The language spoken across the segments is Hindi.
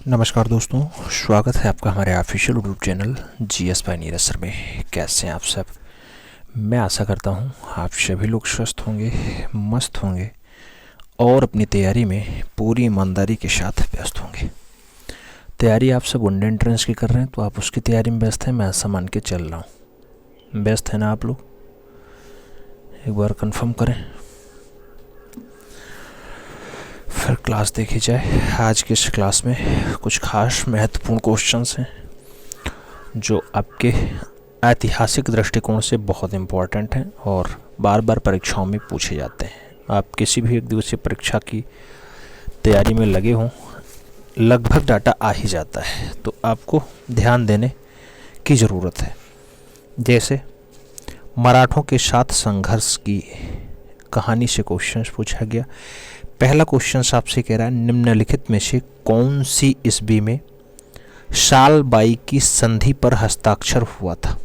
नमस्कार दोस्तों, स्वागत है आपका हमारे official YouTube channel GS Pioneer sir में। कैसे हैं आप सब? मैं आशा करता हूं आप सभी लोग स्वस्थ होंगे, मस्त होंगे और अपनी तैयारी में पूरी ईमानदारी के साथ व्यस्त होंगे। तैयारी आप सब वनडे एंट्रेंस की कर रहे हैं तो आप उसकी तैयारी में व्यस्त हैं, मैं ऐसा मान के चल रहा हूँ। व्यस्त है ना आप लोग? एक बार कंफर्म करें, फिर क्लास देखी जाए। आज की इस क्लास में कुछ खास महत्वपूर्ण क्वेश्चंस हैं जो आपके ऐतिहासिक दृष्टिकोण से बहुत इम्पोर्टेंट हैं और बार बार परीक्षाओं में पूछे जाते हैं। आप किसी भी एक दिवसीय परीक्षा की तैयारी में लगे हों, लगभग डाटा आ ही जाता है, तो आपको ध्यान देने की ज़रूरत है। जैसे मराठों के साथ संघर्ष की कहानी से क्वेश्चन पूछा गया। पहला क्वेश्चन आपसे कह रहा है, निम्नलिखित में से कौन सी ईस्वी में सालबाई की संधि पर हस्ताक्षर हुआ था?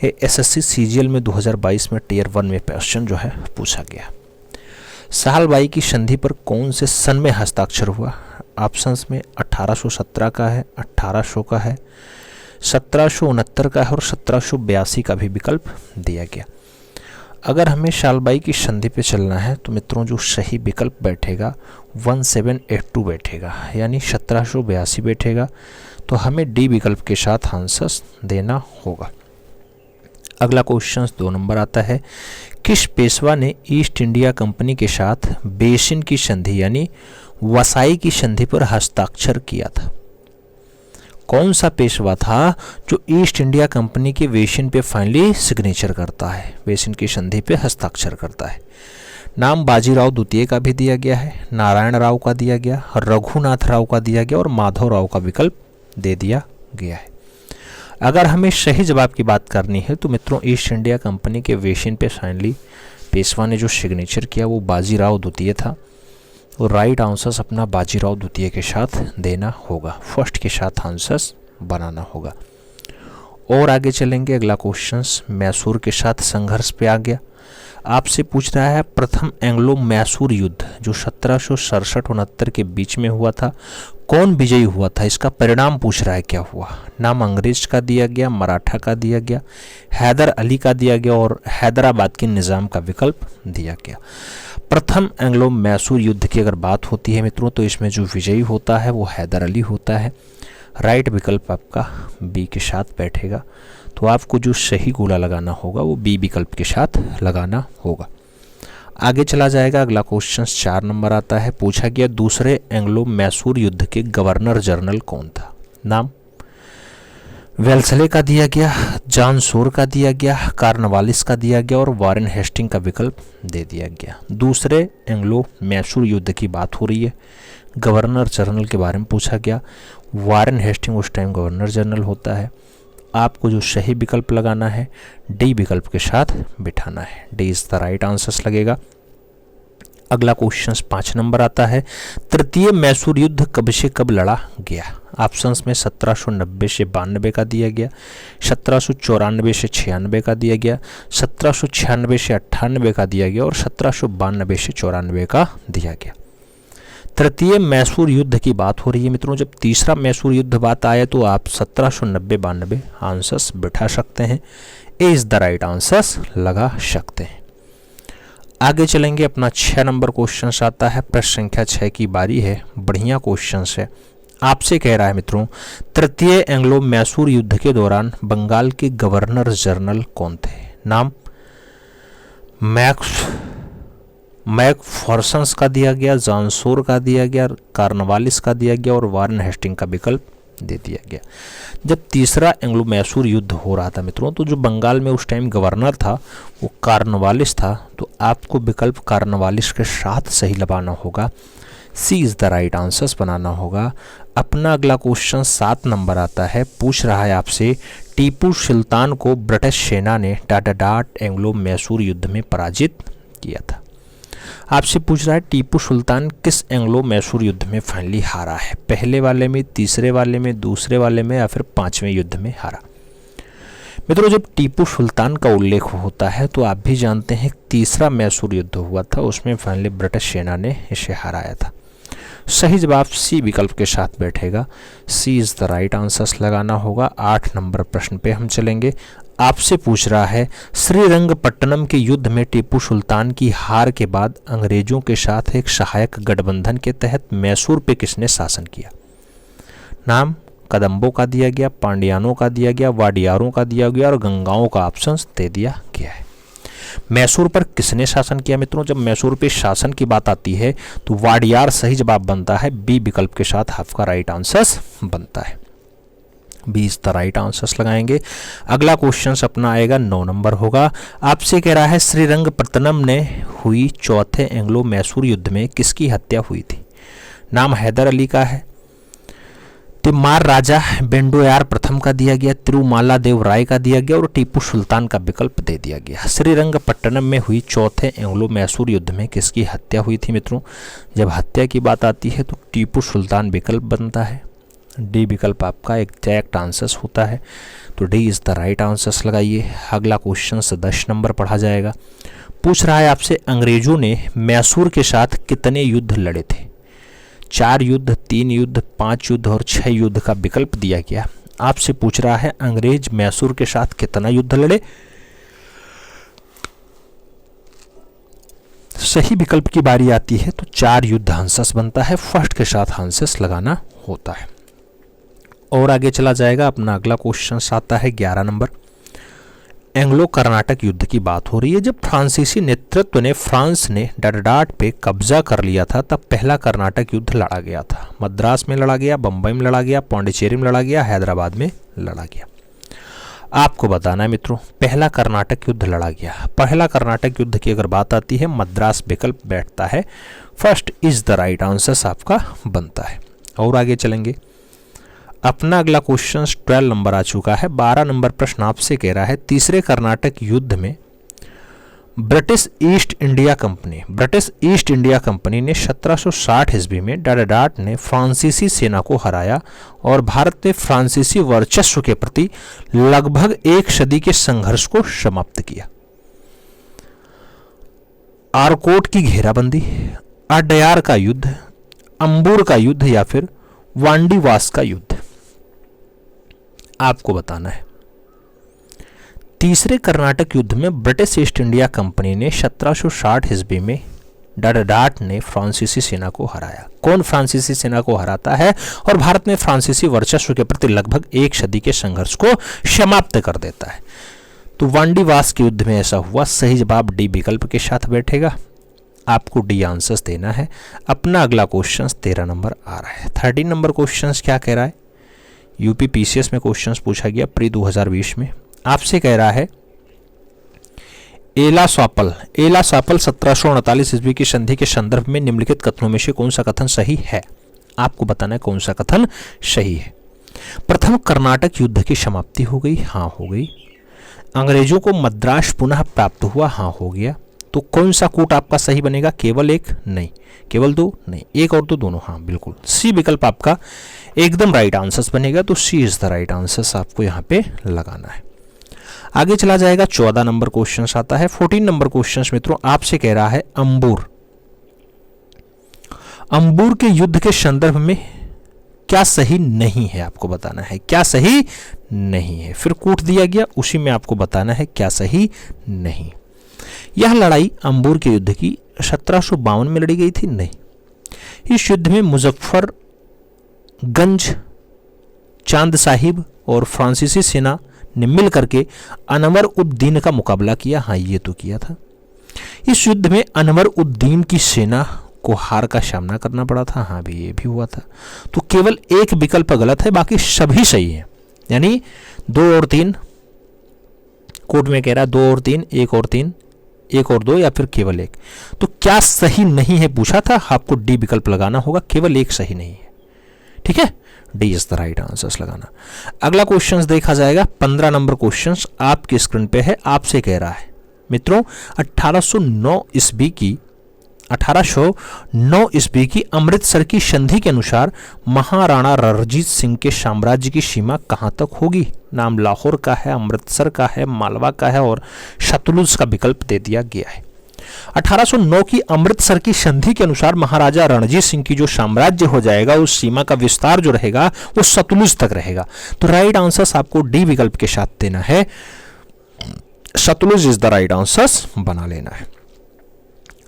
ये एसएससी सीजीएल में 2022 में टियर 1 में क्वेश्चन जो है पूछा गया। सालबाई की संधि पर कौन से सन में हस्ताक्षर हुआ? ऑप्शंस में 1817 का है, 1800 का है, 1769 का है और 1782 का भी विकल्प दिया गया। अगर हमें सालबाई की संधि पे चलना है तो मित्रों जो सही विकल्प बैठेगा 1782 बैठेगा, यानी 1782 बैठेगा। तो हमें डी विकल्प के साथ आंसर देना होगा। अगला क्वेश्चन 2 नंबर आता है, किस पेशवा ने ईस्ट इंडिया कंपनी के साथ बेसिन की संधि यानी वसाई की संधि पर हस्ताक्षर किया था? कौन सा पेशवा था जो ईस्ट इंडिया कंपनी के बेसिन पे फाइनली सिग्नेचर करता है, बेसिन की संधि पे हस्ताक्षर करता है? नाम बाजीराव द्वितीय का भी दिया गया है, नारायण राव का दिया गया, रघुनाथ राव का दिया गया और माधव राव का विकल्प दे दिया गया है। अगर हमें सही जवाब की बात करनी है तो मित्रों ईस्ट इंडिया कंपनी के बेसिन पे फाइनली पेशवा ने जो सिग्नेचर किया वो बाजीराव द्वितीय था। तो राइट आंसर्स अपना बाजीराव द्वितीय के साथ देना होगा, फर्स्ट के साथ आंसर्स बनाना होगा। और आगे चलेंगे। अगला क्वेश्चन मैसूर के साथ संघर्ष पे आ गया। आपसे पूछ रहा है प्रथम एंग्लो मैसूर युद्ध जो 1767-69 के बीच में हुआ था, कौन विजयी हुआ था? इसका परिणाम पूछ रहा है क्या हुआ। नाम अंग्रेज का दिया गया, मराठा का दिया गया, हैदर अली का दिया गया और हैदराबाद के निज़ाम का विकल्प दिया गया। प्रथम एंग्लो मैसूर युद्ध की अगर बात होती है मित्रों तो इसमें जो विजयी होता है वो हैदर अली होता है। राइट विकल्प आपका बी के साथ बैठेगा। तो आपको जो सही गोला लगाना होगा वो बी विकल्प के साथ लगाना होगा। आगे चला जाएगा। अगला क्वेश्चन 4 नंबर आता है, पूछा गया दूसरे एंग्लो मैसूर युद्ध के गवर्नर जनरल कौन था? नाम वेल्सले का दिया गया, जॉन शोर का दिया गया, कार्नवालिस का दिया गया और वारेन हेस्टिंग का विकल्प दे दिया गया। दूसरे एंग्लो मैसूर युद्ध की बात हो रही है, गवर्नर जनरल के बारे में पूछा गया। वारेन हेस्टिंग उस टाइम गवर्नर जनरल होता है। आपको जो सही विकल्प लगाना है डी विकल्प के साथ बिठाना है, D is the right answers लगेगा। अगला क्वेश्चन 5 नंबर आता है, तृतीय मैसूर युद्ध कब से कब लड़ा गया? ऑप्शंस में 1790 से 92 का दिया गया, 1794 से 96 का दिया गया, 1796 से 98 का दिया गया और 1792 से 94 का दिया गया। तृतीय मैसूर युद्ध की बात हो रही है मित्रों। जब तीसरा मैसूर युद्ध बात आए तो आप 1790-92 आंसर्स बिठा सकते हैं, ए इज द राइट आंसर्स लगा सकते हैं। आगे चलेंगे। अपना 6 नंबर क्वेश्चन आता है, प्रश्न संख्या 6 की बारी है। बढ़िया क्वेश्चन है। आपसे कह रहा है मित्रों तृतीय एंग्लो मैसूर युद्ध के दौरान बंगाल के गवर्नर जनरल कौन थे? नाम मैकफॉर्सन्स का दिया गया, जॉन शोर का दिया गया, कार्नवालिस का दिया गया और वारेन हेस्टिंग का विकल्प दे दिया गया। जब तीसरा एंग्लो मैसूर युद्ध हो रहा था मित्रों तो जो बंगाल में उस टाइम गवर्नर था वो कार्नवालिस था। तो आपको विकल्प कार्नवालिस के साथ सही लगाना होगा, सी इज द राइट आंसर्स बनाना होगा। अपना अगला क्वेश्चन 7 नंबर आता है, पूछ रहा है आपसे टीपू सुल्तान को ब्रिटिश सेना ने डाट एंग्लो मैसूर युद्ध में पराजित किया था। आपसे पूछ रहा है टीपू सुल्तान किस एंग्लो मैसूर युद्ध में फाइनली हारा है? पहले वाले में, तीसरे वाले में, दूसरे वाले में या फिर 5वें युद्ध में हारा? मित्रों जब टीपू सुल्तान का उल्लेख होता है तो आप भी जानते हैं तीसरा मैसूर युद्ध हुआ था, उसमें फाइनली ब्रिटिश सेना ने इसे हराया था। सही जवाब सी विकल्प के साथ बैठेगा। सी इज द राइट आंसर लगाना होगा। 8 नंबर प्रश्न पे हम चलेंगे। आपसे पूछ रहा है श्रीरंगपट्टनम के युद्ध में टीपू सुल्तान की हार के बाद अंग्रेजों के साथ एक सहायक गठबंधन के तहत मैसूर पे किसने शासन किया? नाम कदम्बों का दिया गया, पांड्यानों का दिया गया, वाडियारों का दिया गया और गंगाओं का ऑप्शन दे दिया गया है। मैसूर पर किसने शासन किया मित्रों? जब मैसूर पे शासन की बात आती है तो वाडियार सही जवाब बनता है। बी विकल्प के साथ आपका राइट आंसर बनता है। 20 द राइट आंसर्स लगाएंगे। अगला क्वेश्चन अपना आएगा 9 नंबर होगा। आपसे कह रहा है श्रीरंगपट्टनम ने हुई चौथे एंग्लो मैसूर युद्ध में किसकी हत्या हुई थी? नाम हैदर अली का है, तिम्मार राजा बेंडोयार प्रथम का दिया गया, तिरुमाला देव राय का दिया गया और टीपू सुल्तान का विकल्प दे दिया गया। श्रीरंगपट्टनम में हुई चौथे एंग्लो मैसूर युद्ध में किसकी हत्या हुई थी मित्रों? जब हत्या की बात आती है तो टीपू सुल्तान विकल्प बनता है। डी विकल्प आपका एग्जैक्ट आंसर होता है। तो D is the right answer लगाइए। अगला क्वेश्चन 10 नंबर पढ़ा जाएगा। पूछ रहा है आपसे अंग्रेजों ने मैसूर के साथ कितने युद्ध लड़े थे? 4 युद्ध, 3 युद्ध, 5 युद्ध और 6 युद्ध का विकल्प दिया गया। आपसे पूछ रहा है अंग्रेज मैसूर के साथ कितना युद्ध लड़े? सही विकल्प की बारी आती है तो 4 युद्ध आंसर बनता है। फर्स्ट के साथ आंसर लगाना होता है। और आगे चला जाएगा। अपना अगला क्वेश्चन आता है 11 नंबर। एंग्लो कर्नाटक युद्ध की बात हो रही है। जब फ्रांसीसी नेतृत्व ने फ्रांस ने डरडाट पे कब्जा कर लिया था तब पहला कर्नाटक युद्ध लड़ा गया था। मद्रास में लड़ा गया, बम्बई में लड़ा गया, पौंडीचेरी में लड़ा गया, हैदराबाद में लड़ा गया। आपको बताना है मित्रों पहला कर्नाटक युद्ध लड़ा गया। पहला कर्नाटक युद्ध की अगर बात आती है मद्रास विकल्प बैठता है। First is the right answer आपका बनता है। और आगे चलेंगे। अपना अगला क्वेश्चन 12 नंबर आ चुका है। 12 नंबर प्रश्न आपसे कह रहा है तीसरे कर्नाटक युद्ध में ब्रिटिश ईस्ट इंडिया कंपनी ने 1760 ईस्वी में डरडाट ने फ्रांसीसी सेना को हराया और भारत ने फ्रांसीसी वर्चस्व के प्रति लगभग 1 सदी के संघर्ष को समाप्त किया। आरकोट की घेराबंदी, अडयार का युद्ध, अंबूर का युद्ध या फिर वांडीवास का युद्ध? आपको बताना है। तीसरे कर्नाटक युद्ध में ब्रिटिश ईस्ट इंडिया कंपनी ने 1760 ईस्वी में डरडाट ने फ्रांसीसी सेना को हराया। कौन फ्रांसीसी सेना को हराता है और भारत में फ्रांसीसी वर्चस्व के प्रति लगभग 1 सदी के संघर्ष को समाप्त कर देता है? तो वांडीवास के युद्ध में ऐसा हुआ। सही जवाब डी विकल्प के साथ बैठेगा। आपको डी आंसर्स देना है। अपना अगला क्वेश्चन 13 नंबर आ रहा है। 13 नंबर क्वेश्चन क्या कह रहा है? यूपी पीसीएस में क्वेश्चन पूछा गया प्री 2020 में। आपसे कह रहा है एला सॉपल 1739 ईस्वी की संधि के संदर्भ में निम्नलिखित कथनों में से कौन सा कथन सही है? आपको बताना है कौन सा कथन सही है। प्रथम कर्नाटक युद्ध की समाप्ति हो गई, हाँ हो गई। अंग्रेजों को मद्रास पुनः प्राप्त हुआ, हाँ हो गया। तो कौन सा कूट आपका सही बनेगा? केवल एक नहीं, केवल 2 नहीं, एक और 2 दोनों, हाँ बिल्कुल। सी विकल्प आपका एकदम राइट आंसर बनेगा। तो सी इज द राइट आंसर आपको यहाँ पे लगाना है। आगे चला जाएगा। 14 नंबर क्वेश्चन आता है। 14 नंबर क्वेश्चन मित्रों आपसे कह रहा है अंबूर के युद्ध के संदर्भ में क्या सही नहीं है? आपको बताना है क्या सही नहीं है। फिर कूट दिया गया, उसी में आपको बताना है क्या सही नहीं। यह लड़ाई अंबूर के युद्ध की 1752 में लड़ी गई थी, नहीं। इस युद्ध में मुजफ्फरगंज, चांद साहिब और फ्रांसीसी सेना ने मिलकर के अनवर उद्दीन का मुकाबला किया, हाँ ये तो किया था। इस युद्ध में अनवर उद्दीन की सेना को हार का सामना करना पड़ा था, हाँ भी ये भी हुआ था। तो केवल एक विकल्प गलत है, बाकी सभी सही है। यानी 2 और 3 कोड में कह रहा है 2 और 3, 1 और 3, 1 और 2 या फिर केवल 1। तो क्या सही नहीं है पूछा था, आपको डी विकल्प लगाना होगा। केवल 1 सही नहीं है, ठीक है। D is the right answer लगाना। अगला क्वेश्चन देखा जाएगा। 15 नंबर क्वेश्चन आपकी स्क्रीन पे है। आपसे कह रहा है मित्रों 1809 ईस्वी की अमृतसर की संधि के अनुसार महाराणा रणजीत सिंह के साम्राज्य की सीमा कहां तक होगी? नाम लाहौर का है, अमृतसर का है, मालवा का है और सतलुज का विकल्प दे दिया गया है। 1809 की अमृतसर की संधि के अनुसार महाराजा रणजीत सिंह की जो साम्राज्य हो जाएगा उस सीमा का विस्तार जो रहेगा वो सतलुज तक रहेगा। तो राइट आंसर आपको डी विकल्प के साथ देना है, Sutlej is the right answer बना लेना है।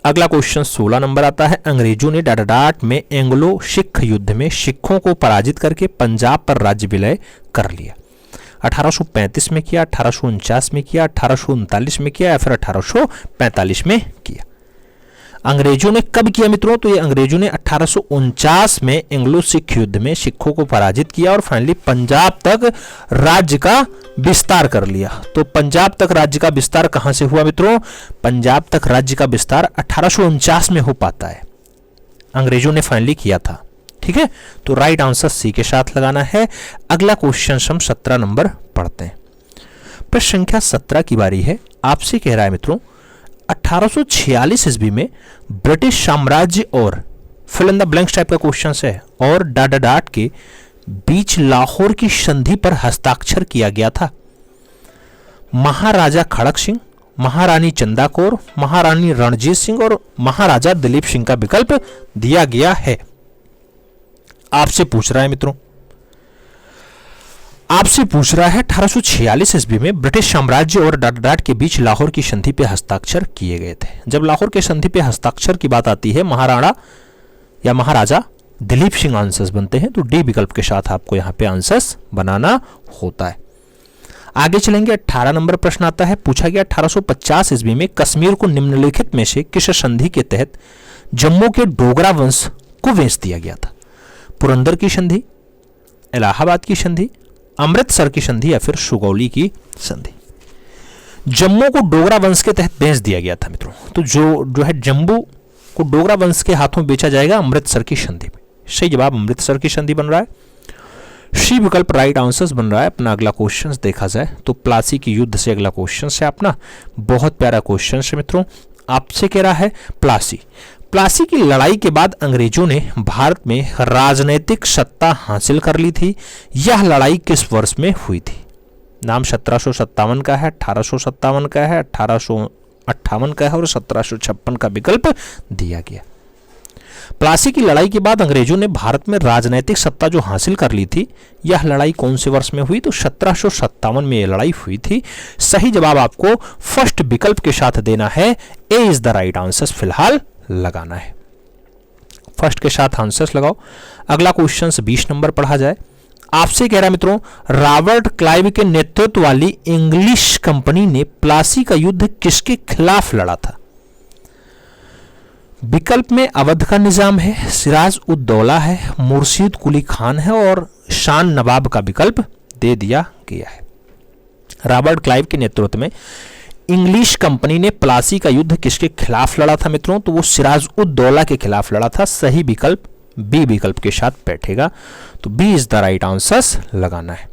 अगला क्वेश्चन 16 नंबर आता है, अंग्रेजों ने डाडाडाट में एंग्लो सिख युद्ध में सिखों को पराजित करके पंजाब पर राज्य विलय कर लिया। 1835 में किया, 1849 में किया, 1839 में किया या फिर 1845 में किया। अंग्रेजों ने कब किया मित्रों? तो ये अंग्रेजों ने 1849 में एंग्लो सिख युद्ध में सिखों को पराजित किया और फाइनली पंजाब तक राज्य का विस्तार कर लिया। तो पंजाब तक राज्य का विस्तार कहां से हुआ मित्रों? पंजाब तक राज्य का विस्तार 1849 में हो पाता है, अंग्रेजों ने फाइनली किया था। ठीक है, तो राइट आंसर सी के साथ लगाना है। अगला क्वेश्चन हम 17 नंबर पढ़ते हैं। प्रश्न संख्या 17 की बारी है। आपसे कह रहा है मित्रों, 1846 ईस्वी में ब्रिटिश साम्राज्य और fill in the blanks type का क्वेश्चन है और डाडाडाट के बीच लाहौर की संधि पर हस्ताक्षर किया गया था। महाराजा खड़क सिंह, महारानी चंदा कौर, महारानी रणजीत सिंह और महाराजा दिलीप सिंह का विकल्प दिया गया है। आपसे पूछ रहा है मित्रों, आपसे पूछ रहा है 1846 ईस्वी में ब्रिटिश साम्राज्य और डाडाडाट के बीच लाहौर की संधि पे हस्ताक्षर किए गए थे। जब लाहौर के संधि पे हस्ताक्षर की बात आती है, महाराणा या महाराजा दिलीप सिंह आंसर्स बनते हैं। तो डी विकल्प के साथ आपको यहां पे आंसर्स बनाना होता है। आगे चलेंगे, 18 नंबर प्रश्न आता है। पूछा गया 1850 ईस्वी में कश्मीर को निम्नलिखित में से किस संधि के तहत जम्मू के डोगरा वंश को बेच दिया गया था? पुरंदर की संधि, इलाहाबाद की संधि, अमृतसर की संधि या फिर सुगौली की संधि। जम्मू को डोगरा वंश के तहत बेच दिया गया था मित्रों। तो जो है जम्मू को डोगरा वंश के हाथों बेचा जाएगा अमृतसर की संधि में। सही जवाब अमृतसर की संधि बन रहा है, सी विकल्प राइट आंसर्स बन रहा है। अपना अगला क्वेश्चन देखा जाए तो प्लासी की युद्ध से अगला क्वेश्चन है अपना, बहुत प्यारा क्वेश्चन है मित्रों। आपसे कह रहा है प्लासी की लड़ाई के बाद अंग्रेजों ने भारत में राजनीतिक सत्ता हासिल कर ली थी। यह लड़ाई किस वर्ष में हुई थी? नाम 1757 का है, 1857 का है, 1858 का है और 1756 का विकल्प दिया गया। प्लासी की लड़ाई के बाद अंग्रेजों ने भारत में राजनीतिक सत्ता जो हासिल कर ली थी, यह लड़ाई कौन से वर्ष में हुई? तो 1757 में यह लड़ाई हुई थी। सही जवाब आपको फर्स्ट विकल्प के साथ देना है, ए इज द राइट आंसर फिलहाल लगाना है। फर्स्ट के साथ आंसर्स लगाओ। अगला क्वेश्चन 20 नंबर पढ़ा जाए। आपसे कह रहा मित्रों, रॉबर्ट क्लाइव के नेतृत्व वाली इंग्लिश कंपनी ने प्लासी का युद्ध किसके खिलाफ लड़ा था? विकल्प में अवध का निजाम है, सिराज उद दौला है, मुर्शीद कुली खान है और शान नवाब का विकल्प दे दिया गया है। रॉबर्ट क्लाइव के नेतृत्व में इंग्लिश कंपनी ने प्लासी का युद्ध किसके खिलाफ लड़ा था मित्रों? तो वो सिराज उद दौला के खिलाफ लड़ा था। सही विकल्प बी विकल्प के साथ बैठेगा। तो B is the right answer लगाना है।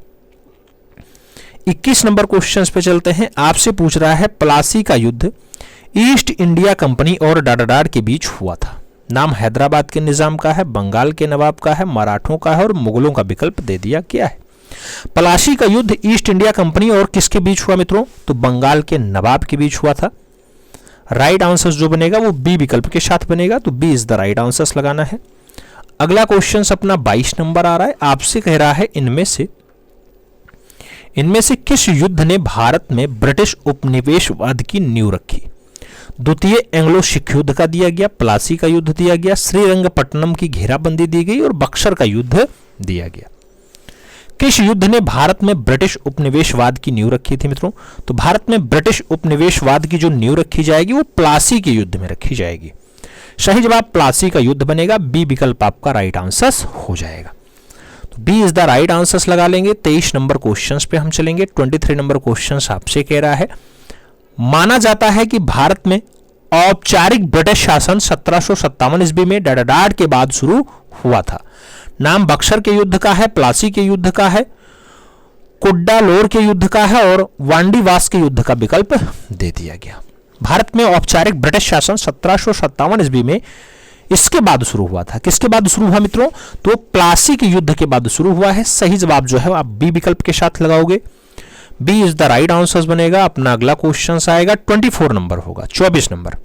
21 नंबर क्वेश्चन पे चलते हैं। आपसे पूछ रहा है प्लासी का युद्ध ईस्ट इंडिया कंपनी और डाडाडाट के बीच हुआ था। नाम हैदराबाद के निजाम का है, बंगाल के नवाब का है, मराठों का है और मुगलों का विकल्प दे दिया गया है। प्लासी का युद्ध ईस्ट इंडिया कंपनी और किसके बीच हुआ मित्रों? तो बंगाल के नवाब के बीच हुआ था। राइट आंसर जो बनेगा वो बी विकल्प के साथ बनेगा। तो B is the right answer लगाना है। अगला क्वेश्चन अपना 22 नंबर आ रहा है। आपसे कह रहा है इनमें से किस युद्ध ने भारत में ब्रिटिश उपनिवेशवाद की नींव रखी? द्वितीय एंग्लो सिख युद्ध का दिया गया, प्लासी का युद्ध दिया गया, श्रीरंगपट्टनम की घेराबंदी दी गई और बक्सर का युद्ध दिया गया। किस युद्ध ने भारत में ब्रिटिश उपनिवेशवाद की नींव रखी थी मित्रों? तो भारत में ब्रिटिश उपनिवेशवाद की जो नींव रखी जाएगी वो प्लासी के युद्ध में रखी जाएगी। सही जवाब प्लासी का युद्ध बनेगा। बी विकल्प आपका राइट आंसर हो जाएगा। तो B is the right answer लगा लेंगे। 23 नंबर क्वेश्चन पे हम चलेंगे। 23 नंबर क्वेश्चन आपसे कह रहा है, माना जाता है कि भारत में औपचारिक ब्रिटिश शासन 1757 ईस्वी में डाडाडाट के बाद शुरू हुआ था। नाम बक्सर के युद्ध का है, प्लासी के युद्ध का है, कुड्डालोर के युद्ध का है और वांडीवास के युद्ध का विकल्प दे दिया गया। भारत में औपचारिक ब्रिटिश शासन 1757 ईस्वी में इसके बाद शुरू हुआ था। किसके बाद शुरू हुआ मित्रों? तो प्लासी के युद्ध के बाद शुरू हुआ है। सही जवाब जो है आप बी विकल्प के साथ लगाओगे। B is the right answer बनेगा। अपना अगला क्वेश्चन आएगा 24 नंबर होगा, 24 नंबर।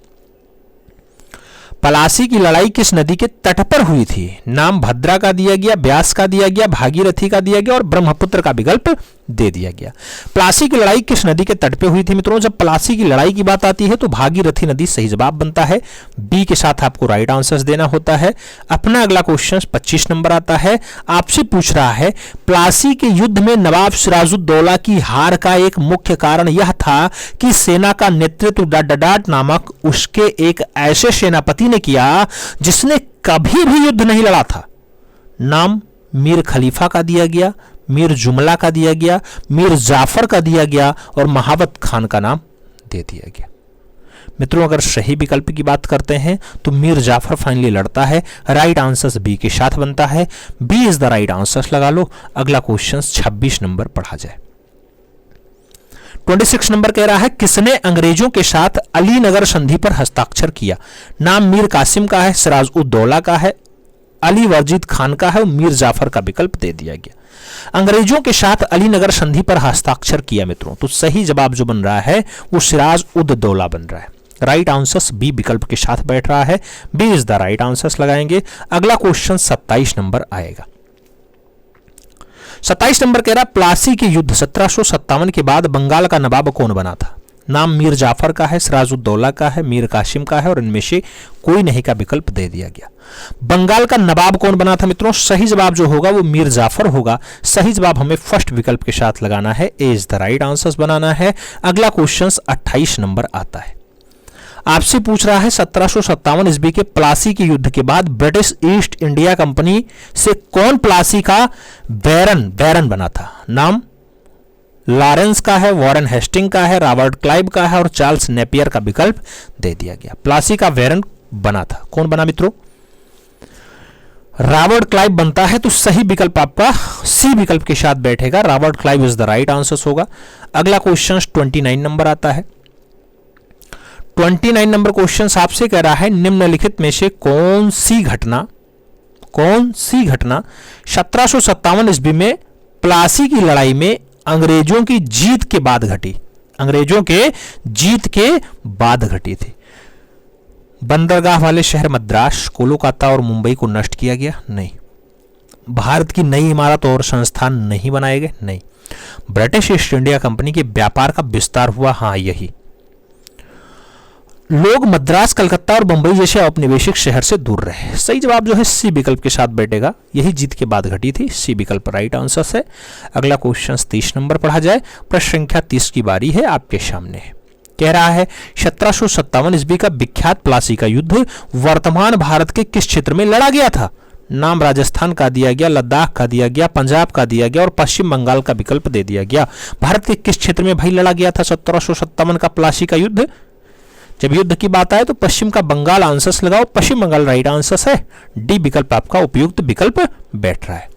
प्लासी की लड़ाई किस नदी के तट पर हुई थी? नाम भद्रा का दिया गया, ब्यास का दिया गया, भागीरथी का दिया गया और ब्रह्मपुत्र का विकल्प दे दिया गया। प्लासी की लड़ाई किस नदी के तट पे हुई थी मित्रों? जब प्लासी की लड़ाई की बात आती है तो भागीरथी नदी सही जवाब बनता है। बी के साथ आपको राइट आंसर्स देना होता है। अपना अगला क्वेश्चन 25 नंबर आता है, आपसे पूछ रहा है प्लासी के युद्ध में नवाब सिराजुद्दौला की हार का एक मुख्य कारण यह था कि सेना का नेतृत्व डडाट नामक उसके एक ऐसे सेनापति ने किया जिसने कभी भी युद्ध नहीं लड़ा था। नाम मीर खलीफा का दिया गया, मीर जुमला का दिया गया, मीर जाफर का दिया गया और महावत खान का नाम दे दिया गया। मित्रों अगर सही विकल्प की बात करते हैं तो मीर जाफर फाइनली लड़ता है। राइट आंसर बी के साथ बनता है। B is the right answer लगा लो। अगला क्वेश्चन 26 नंबर पढ़ा जाए। 26 नंबर कह रहा है किसने अंग्रेजों के साथ अलीनगर संधि पर हस्ताक्षर किया? नाम मीर कासिम का है, सिराजुद्दौला का है, अली वर्जिद खान का है और मीर जाफर का विकल्प दे दिया गया। अंग्रेजों के साथ अलीनगर संधि पर हस्ताक्षर किया मित्रों, तो सही जवाब जो बन रहा है वो सिराजुद्दौला बन रहा है। राइट आंसर बी विकल्प के साथ बैठ रहा है। B is the right answer लगाएंगे। अगला क्वेश्चन 27 नंबर आएगा। 27 नंबर कह रहा प्लासी के युद्ध 1757 के बाद बंगाल का नवाब कौन बना था? नाम मीर जाफर का है, सिराजुद्दौला का है, मीर कासिम का है और इनमें से कोई नहीं का विकल्प दे दिया गया। बंगाल का नवाब कौन बना था मित्रों? सही जवाब जो होगा वो मीर जाफर होगा। सही जवाब हमें फर्स्ट विकल्प के साथ लगाना है। ए इज द राइट आंसर बनाना है। अगला क्वेश्चन 28 नंबर आता है। आपसे पूछ रहा है 1757 ईस्वी के प्लासी के युद्ध के बाद ब्रिटिश ईस्ट इंडिया कंपनी से कौन प्लासी का बैरन बना था? नाम लॉरेंस का है, वॉरेन हेस्टिंग का है, रॉबर्ट क्लाइव का है और चार्ल्स नेपियर का विकल्प दे दिया गया। प्लासी का बैरन बना था, कौन बना मित्रों? रॉबर्ट क्लाइव बनता है। तो सही विकल्प आपका सी विकल्प के साथ बैठेगा। Robert Clive is the right answer होगा। अगला क्वेश्चन 29 नंबर आता है। 29 नंबर क्वेश्चन आपसे कह रहा है निम्नलिखित में से कौन सी घटना 1757 ईस्वी में प्लासी की लड़ाई में अंग्रेजों की जीत के बाद घटी? अंग्रेजों के जीत के बाद घटी थी। बंदरगाह वाले शहर मद्रास, कोलकाता और मुंबई को नष्ट किया गया? नहीं। भारत की नई इमारत और संस्थान नहीं बनाए गए? नहीं। ब्रिटिश ईस्ट इंडिया कंपनी के व्यापार का विस्तार हुआ? हाँ, यही। लोग मद्रास, कलकत्ता और बंबई जैसे औपनिवेशिक शहर से दूर रहे। सही जवाब जो है सी विकल्प के साथ बैठेगा। यही जीत के बाद घटी थी। सी विकल्प राइट आंसर है। अगला क्वेश्चन 30 नंबर पढ़ा जाए। प्रश्न संख्या 30 की बारी है, आपके सामने है। कह रहा है 1757 ईस्वी का विख्यात प्लासी का युद्ध वर्तमान भारत के किस क्षेत्र में लड़ा गया था? नाम राजस्थान का दिया गया, लद्दाख का दिया गया, पंजाब का दिया गया और पश्चिम बंगाल का विकल्प दे दिया गया। भारत के किस क्षेत्र में भाई लड़ा गया था 1757 का प्लासी का युद्ध? जब युद्ध की बात आए तो पश्चिम का बंगाल आंसर्स लगाओ। पश्चिम बंगाल राइट आंसर है। डी विकल्प आपका उपयुक्त विकल्प बैठ रहा है।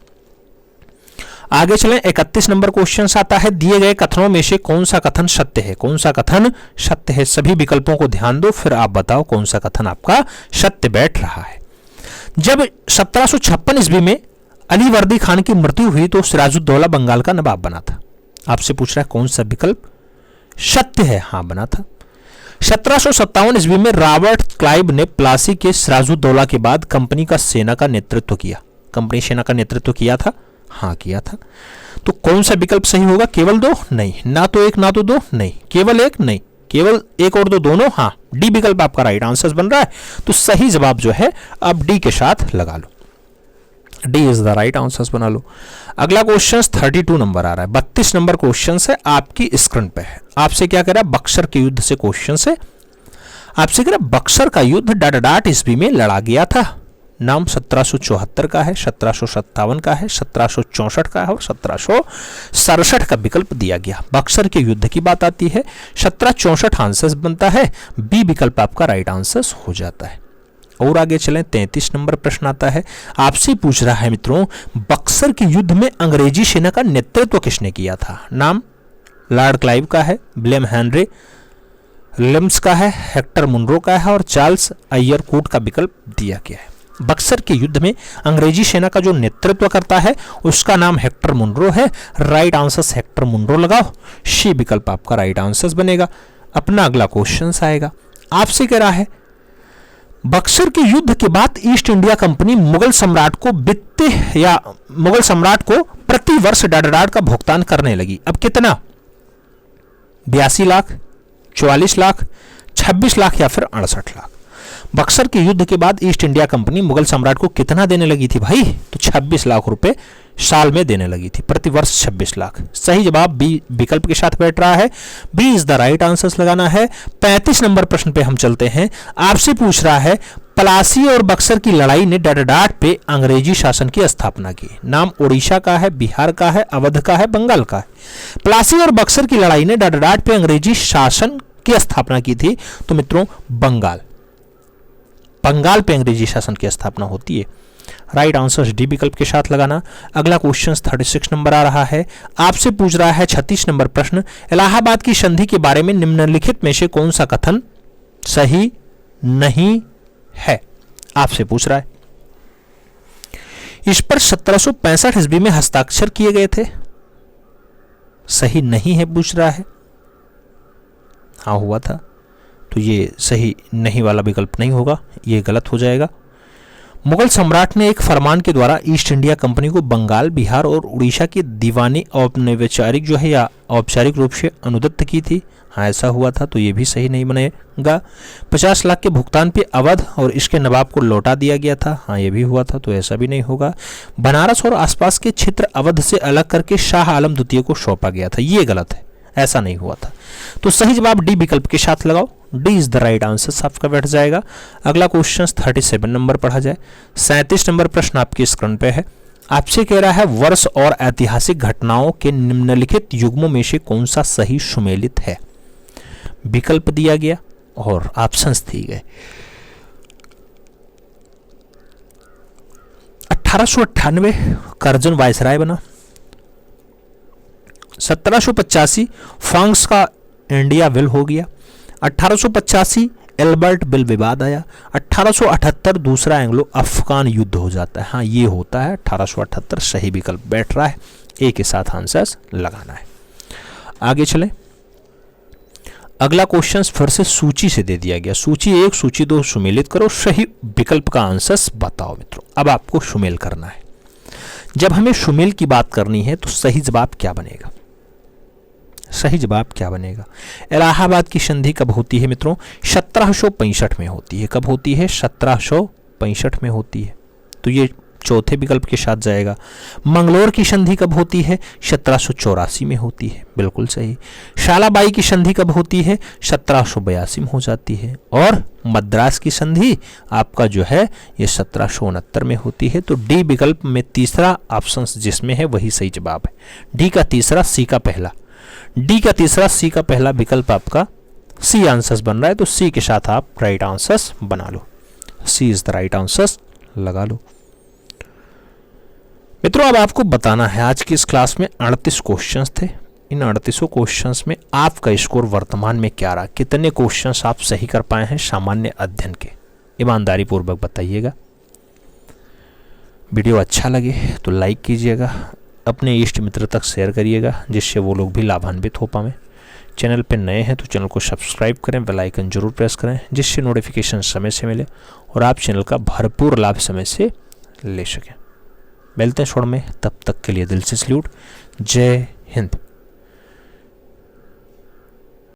आगे चलें। 31 नंबर क्वेश्चन आता है दिए गए कथनों में से कौन सा कथन सत्य है? कौन सा कथन सत्य है? सभी विकल्पों को ध्यान दो, फिर आप बताओ कौन सा कथन आपका सत्य बैठ रहा है। जब 1756 ईस्वी में अली वर्दी खान की मृत्यु हुई तो सिराजुद्दौला बंगाल का नवाब बना था। आपसे पूछ रहा है कौन सा विकल्प सत्य है? हाँ, बना था। 1757 ईस्वी में रॉबर्ट क्लाइव ने प्लासी के सिराजुद्दौला के बाद कंपनी का सेना का नेतृत्व किया। कंपनी सेना का नेतृत्व किया था? हाँ, किया था। तो कौन सा विकल्प सही होगा? केवल दो? नहीं। ना तो एक ना तो दो? नहीं। केवल एक? नहीं। केवल एक और दो? दोनों? हाँ। डी विकल्प आपका राइट आंसर बन रहा है। तो सही जवाब जो है अब डी के साथ लगा लो। D is the right answer बना लो। अगला क्वेश्चन 32 नंबर आ रहा है। 32 नंबर क्वेश्चन है आपकी स्क्रीन पे है। आपसे क्या कह रहा है? बक्सर के युद्ध से क्वेश्चन है। आपसे कह रहा है बक्सर का युद्ध डडाट ईस्वी में लड़ा गया था। नाम 1774 का है, 1757 का है, 1764 का है और 1767 का विकल्प दिया गया। बक्सर के युद्ध की बात आती है 1764 आंसर बनता है। बी विकल्प आपका राइट आंसर हो जाता है। और आगे चलें। 33 नंबर प्रश्न आता है। आपसे पूछ रहा है मित्रों बक्सर के युद्ध में अंग्रेजी सेना का नेतृत्व किसने किया था? नाम लॉर्ड क्लाइव का है, विलियम हेनरी लिम्स का है, हेक्टर मुनरो का है और चार्ल्स आयरकूट का विकल्प दिया गया है। बक्सर के युद्ध में अंग्रेजी सेना का जो नेतृत्व करता है उसका नाम हेक्टर मुनरो है। राइट आंसर हेक्टर मुनरो लगाओ। सी विकल्प आपका राइट आंसर बनेगा। अपना अगला क्वेश्चन आएगा। आपसे कह रहा है बक्सर के युद्ध के बाद ईस्ट इंडिया कंपनी मुगल सम्राट को वित्तीय या मुगल सम्राट को प्रति वर्ष डाढ़ का भुगतान करने लगी। अब कितना? 82 लाख, 44 लाख, 26 लाख या फिर 68 लाख। बक्सर के युद्ध के बाद ईस्ट इंडिया कंपनी मुगल सम्राट को कितना देने लगी थी भाई? तो 26 लाख रुपए साल में देने लगी थी, प्रति वर्ष 26 लाख। सही जवाब बी विकल्प के साथ बैठ रहा है। B is the right answer लगाना है। 35 नंबर प्रश्न पे हम चलते हैं। आपसे पूछ रहा है पलासी और बक्सर की लड़ाई ने डाढ़ पे अंग्रेजी शासन की स्थापना की। नाम उड़ीसा का है, बिहार का है, अवध का है, बंगाल का है। पलासी और बक्सर की लड़ाई ने डाढ़ पे अंग्रेजी शासन की स्थापना की थी। तो मित्रों बंगाल पे अंग्रेजी शासन की स्थापना होती है। राइट आंसर डी विकल्प के साथ लगाना। अगला क्वेश्चन 36 नंबर आ रहा है। आपसे पूछ रहा है 36 नंबर प्रश्न, इलाहाबाद की संधि के बारे में निम्नलिखित में से कौन सा कथन सही नहीं है? आपसे पूछ रहा है। इस पर 1765 ईस्वी में हस्ताक्षर किए गए थे। सही नहीं है पूछ रहा है। हाँ हुआ था, तो ये सही नहीं वाला विकल्प नहीं होगा, ये गलत हो जाएगा। मुगल सम्राट ने एक फरमान के द्वारा ईस्ट इंडिया कंपनी को बंगाल, बिहार और उड़ीसा की दीवानी औपचारिक जो है या औपचारिक रूप से अनुदत्त की थी। हाँ ऐसा हुआ था, तो ये भी सही नहीं बनेगा। 50 लाख के भुगतान पे अवध और इसके नवाब को लौटा दिया गया था। हाँ ये भी हुआ था, तो ऐसा भी नहीं होगा। बनारस और आसपास के क्षेत्र अवध से अलग करके शाह आलम द्वितीय को सौंपा गया था। ये गलत है, ऐसा नहीं हुआ था। तो सही जवाब डी विकल्प के साथ लगाओ। D is the right answer आपका बैठ जाएगा। अगला क्वेश्चन 37 नंबर पढ़ा जाए। 37 नंबर प्रश्न आपके स्क्रीन पे है। आपसे कह रहा है वर्ष और ऐतिहासिक घटनाओं के निम्नलिखित युग्मों में से कौन सा सही सुमेलित है? विकल्प दिया गया और ऑप्शंस दिए गए। 1898 कर्जन वायसराय बना। 1785 फ्रांस का इंडिया विल हो गया। 1885 एल्बर्ट बिल विवाद आया। 1878 दूसरा एंग्लो अफगान युद्ध हो जाता है। हाँ ये होता है 1878, सही विकल्प बैठ रहा है। ए के साथ आंसर लगाना है। आगे चलें। अगला क्वेश्चन फिर से सूची से दे दिया गया। सूची 1 सूची 2 सुमेलित करो, सही विकल्प का आंसर बताओ। मित्रों अब आपको सुमेल करना है। जब हमें सुमेल की बात करनी है तो सही जवाब क्या बनेगा? सही जवाब क्या बनेगा? इलाहाबाद की संधि कब होती है मित्रों? 1765 में होती है। कब होती है? 1765 में होती है, तो ये चौथे विकल्प के साथ जाएगा। मंगलोर की संधि कब होती है? 1784 में होती है, बिल्कुल सही। शालाबाई की संधि कब होती है? 1782 में हो जाती है। और मद्रास की संधि आपका जो है ये 1769 में होती है। तो डी विकल्प में तीसरा ऑप्शन जिसमें है वही सही जवाब है। डी का तीसरा, सी का पहला। डी का तीसरा, सी का पहला विकल्प आपका सी आंसर बन रहा है। तो सी के साथ आप राइट आंसर बना लो। सी इज द राइट आंसर लगा लो। मित्रों अब आपको बताना है, आज की इस क्लास में 38 क्वेश्चंस थे। इन 38 क्वेश्चंस में आपका स्कोर वर्तमान में क्या रहा? कितने क्वेश्चंस आप सही कर पाए हैं सामान्य अध्ययन के? ईमानदारी पूर्वक बताइएगा। वीडियो अच्छा लगे तो लाइक कीजिएगा, अपने इष्ट मित्र तक शेयर करिएगा, जिससे वो लोग भी लाभान्वित हो पाएं। चैनल पे नए हैं तो चैनल को सब्सक्राइब करें, बेल आइकन जरूर प्रेस करें, जिससे नोटिफिकेशन समय से मिले और आप चैनल का भरपूर लाभ समय से ले सकें। मिलते हैं छोड़ में, तब तक के लिए दिल से सल्यूट। जय हिंद।